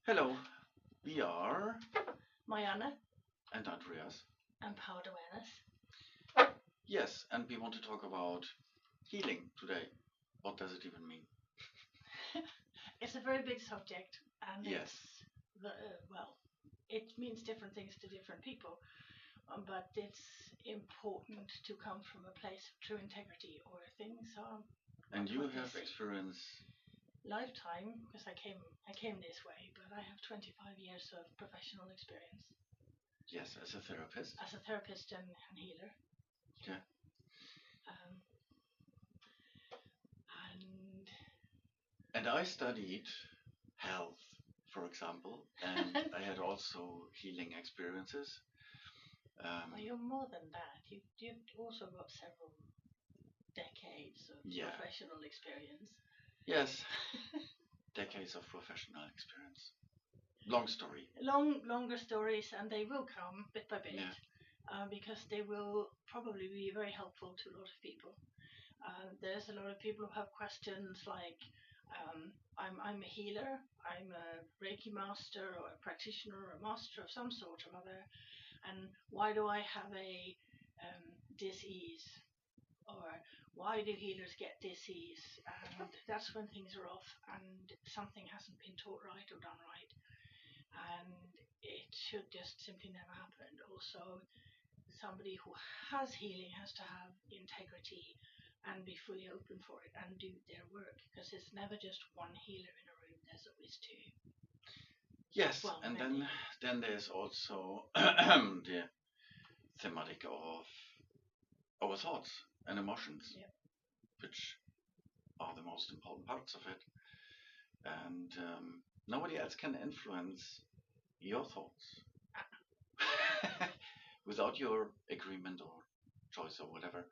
Hello, we are Marianne, and Andreas. empowered awareness. Yes, and we want to talk about healing today. What does it even mean? It's a very big subject, and Yes. it means different things to different people, but it's important to come from a place of true integrity, or things are. And you what they have say. experience. Lifetime, because I came this way, but I have 25 years of professional experience Yes, as a therapist. as a therapist and healer. Yeah. Um, and And I studied health, for example, and I had also healing experiences. well, you're more than that. You've also got several decades of Yeah. professional experience. Yes, decades of professional experience. Long story. Longer stories, and they will come bit by bit, Yeah. because they will probably be very helpful to a lot of people. There's a lot of people who have questions like, I'm a healer, I'm a Reiki master or a practitioner or a master of some sort or other, and why do I have a disease? Or why do healers get disease? And that's when things are off and something hasn't been taught right or done right. And it should just simply never happen. Also, somebody who has healing has to have integrity and be fully open for it and do their work, because it's never just one healer in a room, there's always two. Yes, Well, and many. then there's also the thematic of our thoughts and emotions, Yep. which are the most important parts of it. And nobody else can influence your thoughts without your agreement or choice or whatever.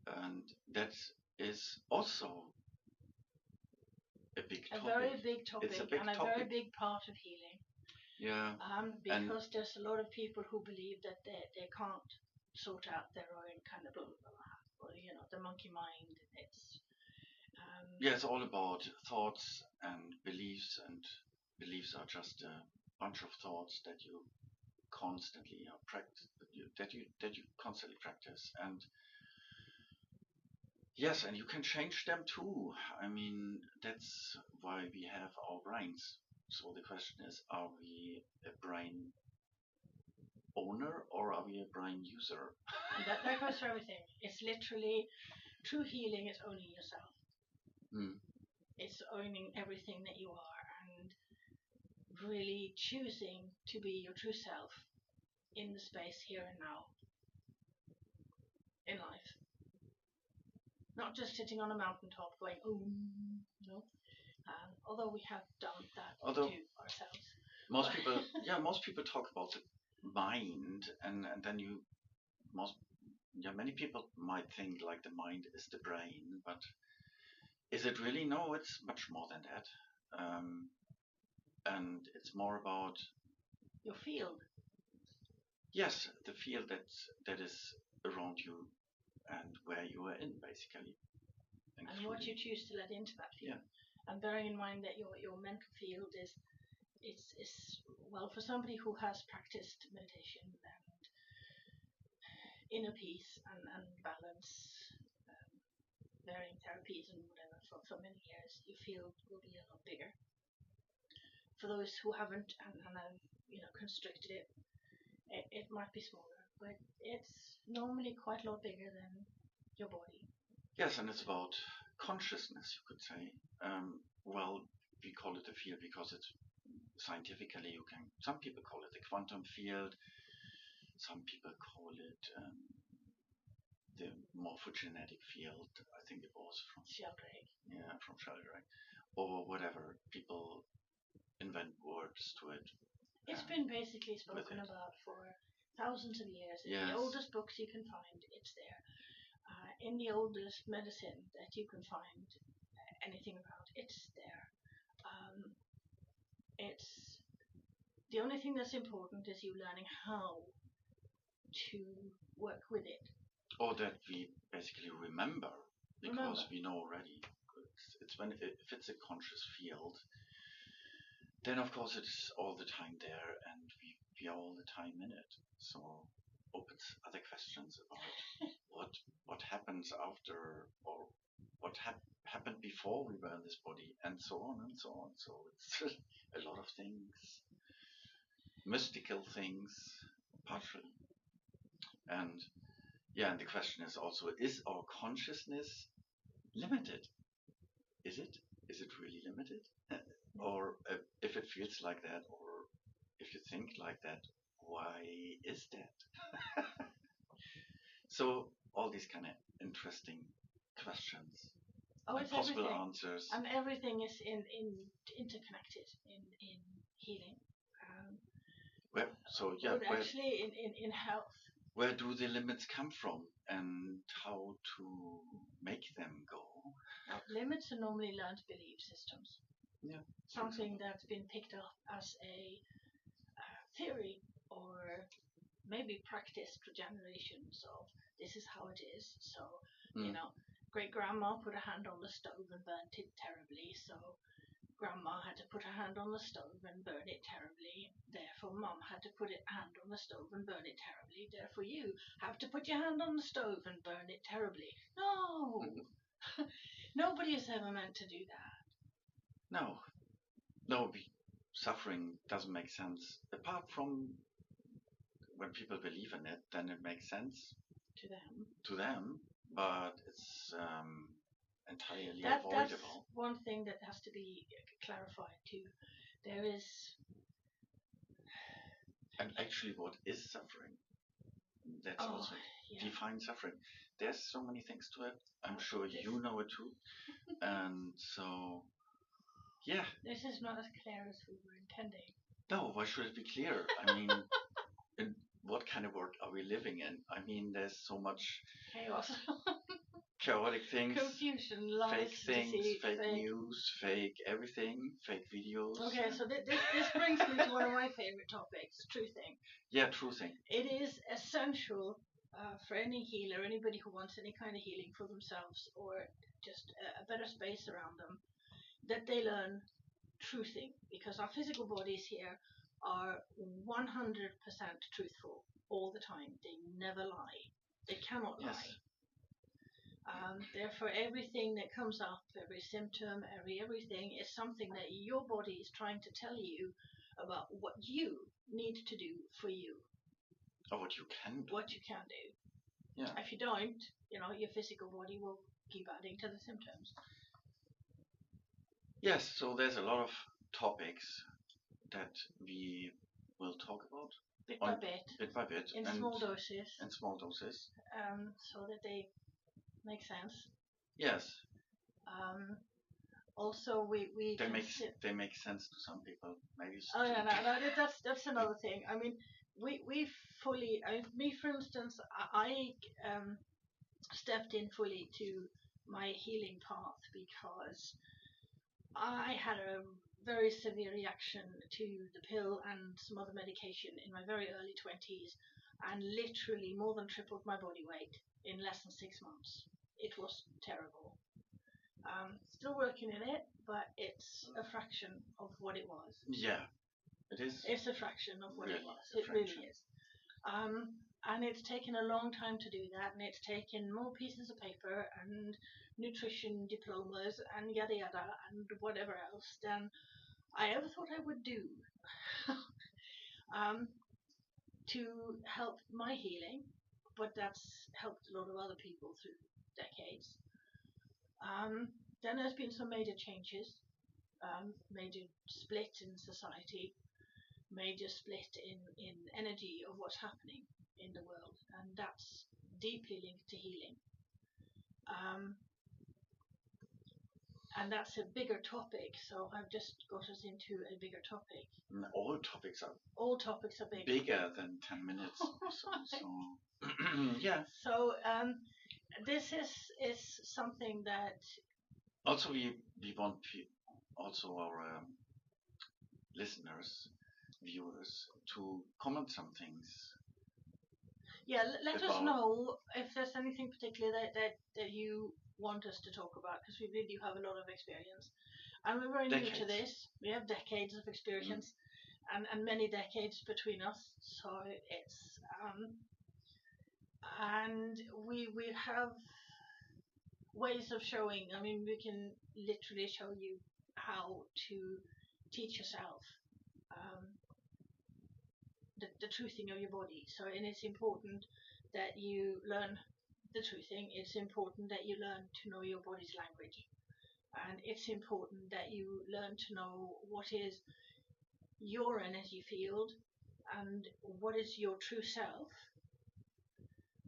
And that is also a big A topic. very big topic, It's a big and a topic. very big part of healing. Yeah. Because there's a lot of people who believe that they can't sort out their own kind of blah, blah, blah, or the monkey mind. Yeah, it's all about thoughts and beliefs are just a bunch of thoughts that you constantly practice, that you constantly practice. And yes, and you can change them too. I mean, that's why we have our brains. So the question is, are we a brain owner or are we a brain user? And that goes for everything. It's literally, true healing is owning yourself. It's owning everything that you are and really choosing to be your true self in the space here and now in life. Not just sitting on a mountaintop going, oh, no. Although we have done that to ourselves. Most people talk about the mind, and then many people might think like the mind is the brain, but is it really? No, it's much more than that. And it's more about your field. Yes, the field that is around you and where you are in, basically. And what you choose to let into that field. Yeah. And bearing in mind that your mental field is well, for somebody who has practiced meditation and inner peace and balance, varying therapies and whatever for many years, your field will be a lot bigger. For those who haven't and have constricted it, it might be smaller, but it's normally quite a lot bigger than your body. Yes, and it's about consciousness, you could say. Well, we call it a field because it's scientifically, some people call it the quantum field, some people call it the morphogenetic field. I think it was from Sheldrake. Yeah, from Sheldrake, or whatever. People invent words to it. It's been basically spoken about for thousands of years. Yes. In the oldest books you can find, it's there. In the oldest medicine that you can find anything about, it's there. It's the only thing that's important is you learning how to work with it. Or that we basically remember, because we know already. If it's a conscious field, then of course it's all the time there, and we are all the time in it. So opens other questions about what happens after, or what happened before we were in this body, and so on and so on. So it's a lot of things, mystical things, partially. And yeah, and the question is also, is our consciousness limited? Is it? Is it really limited? Or if it feels like that, or if you think like that, why is that? So all these kind of interesting questions and possible answers. And everything is interconnected in healing. Actually in health. Where do the limits come from, and how to make them go? Now, limits are normally learned belief systems. Yeah. Something that's been picked up as a theory, or maybe practiced for generations of this is how it is. So, great grandma put a hand on the stove and burnt it terribly. So grandma had to put her hand on the stove and burn it terribly. Therefore, mum had to put a hand on the stove and burn it terribly. Therefore, you have to put your hand on the stove and burn it terribly. No! Nobody is ever meant to do that. No. Suffering doesn't make sense. Apart from when people believe in it, then it makes sense to them, but it's entirely avoidable. That's one thing that has to be clarified too. There is... And actually, what is suffering? That's also define suffering. There's so many things to it. I'm sure you know it too. And so, yeah. This is not as clear as we were intending. No, why should it be clear? I mean, in what kind of world are we living in? I mean, there's so much chaos. Chaotic things, confusion, lies, fake things, deceit, fake news, fake everything, fake videos. Okay, so this brings me to one of my favorite topics, truthing. Yeah, truthing. It is essential for any healer, anybody who wants any kind of healing for themselves or just a better space around them, that they learn truthing, because our physical bodies here are 100% truthful all the time. They never lie. They cannot lie. Therefore, everything that comes up, every symptom, everything is something that your body is trying to tell you about what you need to do for you. Or what you can do. What you can do. Yeah. If you don't, your physical body will keep adding to the symptoms. Yes, so there's a lot of topics that we will talk about. Bit by bit. Bit by bit. In small doses. In small doses. So that they make sense. Yes. Also, they make sense to some people. Maybe. That's another thing. I mean, we fully. Me, for instance, I stepped in fully to my healing path because I had a very severe reaction to the pill and some other medication in my very early 20s, and literally more than tripled my body weight in less than 6 months. It was terrible. Still working in it, but it's a fraction of what it was. Yeah, it is. It's a fraction of what it was. It really is. And it's taken a long time to do that, and it's taken more pieces of paper and nutrition diplomas and yada yada and whatever else than I ever thought I would do to help my healing, but that's helped a lot of other people through decades. Then there's been some major changes, major split in society, major split in energy of what's happening in the world, and that's deeply linked to healing. And that's a bigger topic, so I've just got us into a bigger topic. All topics are bigger than 10 minutes. So yeah. So this is something that also we want also our listeners, viewers, to comment some things. Yeah, let us know if there's anything particular that you want us to talk about, because we really do have a lot of experience. And we're very new to Decades. this. We have decades of experience, and many decades between us. So it's and we have ways of showing. I mean, we can literally show you how to teach yourself the truthing of your body. So, and it's important that you learn the truthing. It's important that you learn to know your body's language, and it's important that you learn to know what is your energy field and what is your true self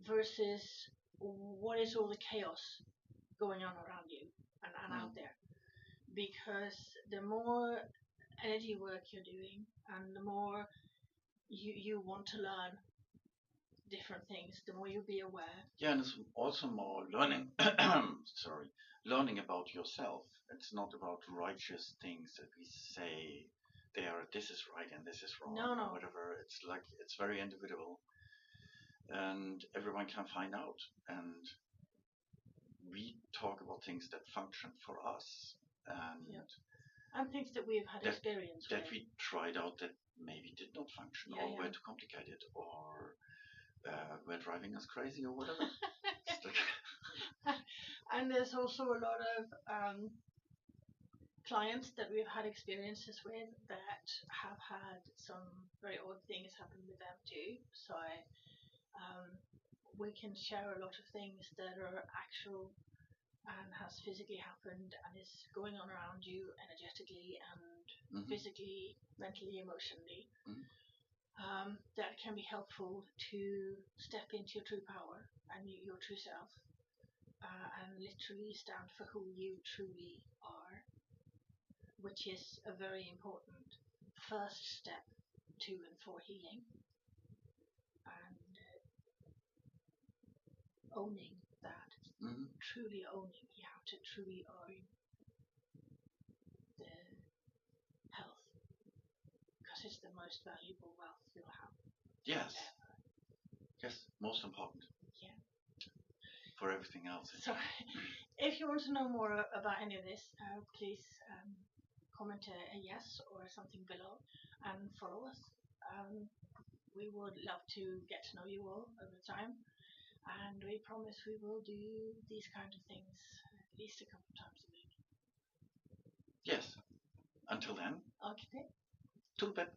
versus what is all the chaos going on around you and out there. Because the more energy work you're doing and the more you want to learn different things, the more you'll be aware. Yeah, and it's also more learning. Sorry, learning about yourself. It's not about righteous things that we say. This is right and this is wrong. No. Or whatever. It's like it's very individual, and everyone can find out. And we talk about things that function for us, and things that we've had experience that with. we tried out that maybe did not function, or were too complicated, or were driving us crazy, or whatever. And there's also a lot of clients that we've had experiences with that have had some very odd things happen with them too. So we can share a lot of things that are actual and has physically happened and is going on around you energetically and physically, mentally, emotionally. That can be helpful to step into your true power and your true self, and literally stand for who you truly are, which is a very important first step to and for healing, and owning that. Truly owning. You have to truly own the health, because it's the most valuable wealth you'll have. Yes. Ever. Yes, most important. Yeah. For everything else. So, if you want to know more about any of this, please comment a yes or something below and follow us. We would love to get to know you all over time, and we promise we will do these kind of things at least a couple of times a week. Yes. Until then. Okay. Tulpe.